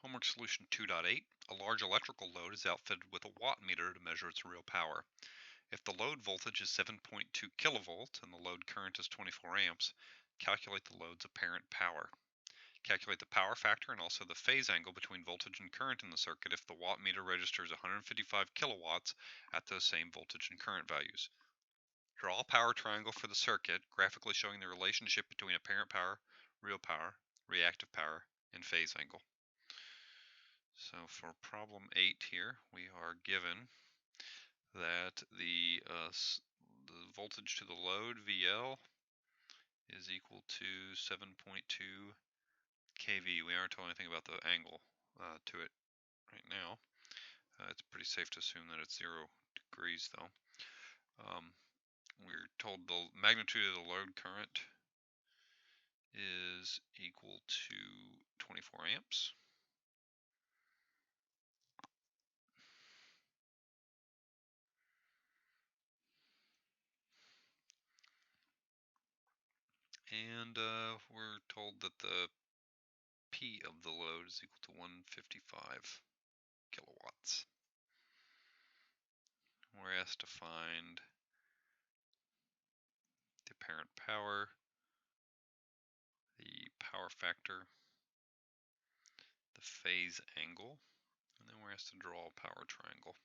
Homework solution 2.8. A large electrical load is outfitted with a watt meter to measure its real power. If the load voltage is 7.2 kilovolts and the load current is 24 amps, calculate the load's apparent power. Calculate the power factor and also the phase angle between voltage and current in the circuit if the watt meter registers 155 kilowatts at those same voltage and current values. Draw a power triangle for the circuit, graphically showing the relationship between apparent power, real power, reactive power, and phase angle. So for problem 8 here, we are given that the voltage to the load, VL, is equal to 7.2 kV. We aren't told anything about the angle to it right now. It's pretty safe to assume that it's 0 degrees though. We're told the magnitude of the load current is equal to 24 amps. And we're told that the P of the load is equal to 155 kilowatts. We're asked to find the apparent power, the power factor, the phase angle, and then we're asked to draw a power triangle.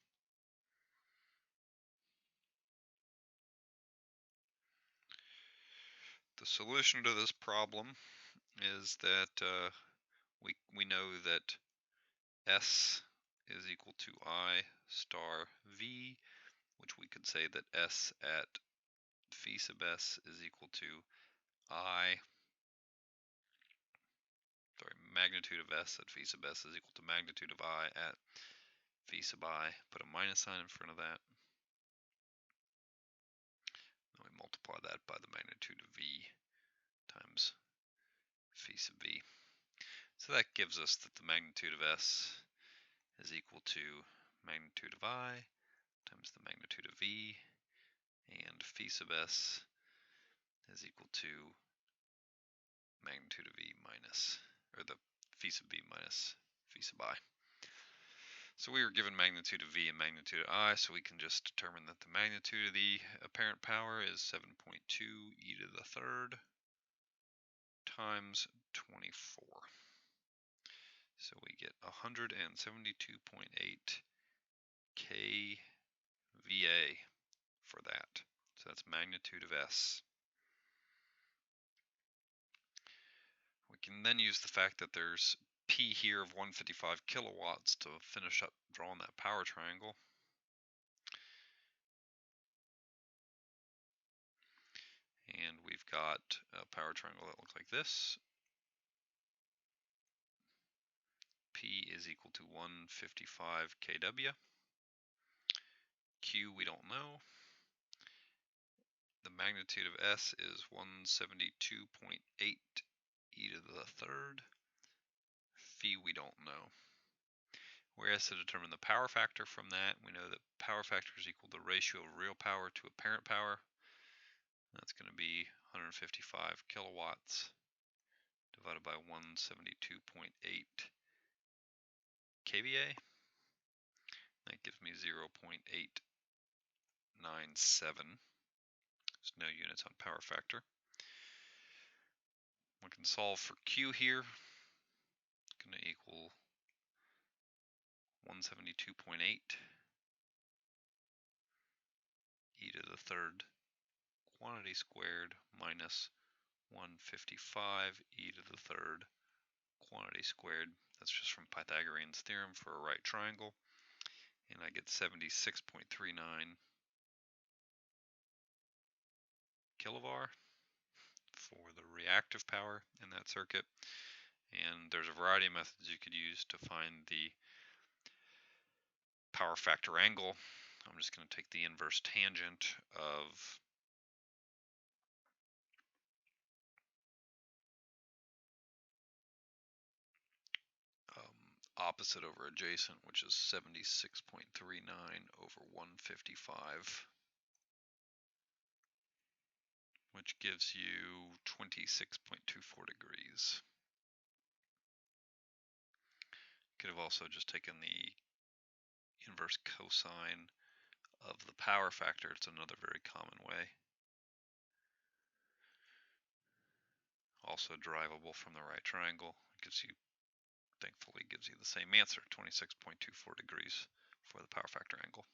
The solution to this problem is that we know that S is equal to I star V, which we could say that S at phi sub S is equal to magnitude of S at phi sub S is equal to magnitude of I at phi sub I. Put a minus sign in front of that. Then we multiply that by the magnitude of V times phi sub V. So that gives us that the magnitude of S is equal to magnitude of I times the magnitude of V, and phi sub S is equal to magnitude of V minus, or the phi sub V minus phi sub I. So we were given magnitude of V and magnitude of I, so we can just determine that the magnitude of the apparent power is 7.2 e to the third times 24. So we get 172.8 kVA for that. So that's magnitude of S. We can then use the fact that there's P here of 155 kilowatts to finish up drawing that power triangle. And we've got a power triangle that looks like this. P is equal to 155 kW. Q we don't know. The magnitude of S is 172.8 e to the third. Phi we don't know. We're asked to determine the power factor from that. We know that power factor is equal to the ratio of real power to apparent power. That's going to be 155 kilowatts divided by 172.8 kVA. That gives me 0.897. There's no units on power factor. We can solve for Q here. It's going to equal 172.8 e to the third quantity squared minus 155 e to the third quantity squared. That's just from Pythagorean's theorem for a right triangle. And I get 76.39 kilovar for the reactive power in that circuit. And there's a variety of methods you could use to find the power factor angle. I'm just going to take the inverse tangent of opposite over adjacent, which is 76.39 over 155, which gives you 26.24 degrees. could have also just taken the inverse cosine of the power factor. It's another very common way. Also derivable from the right triangle. Thankfully gives you the same answer, 26.24 degrees for the power factor angle.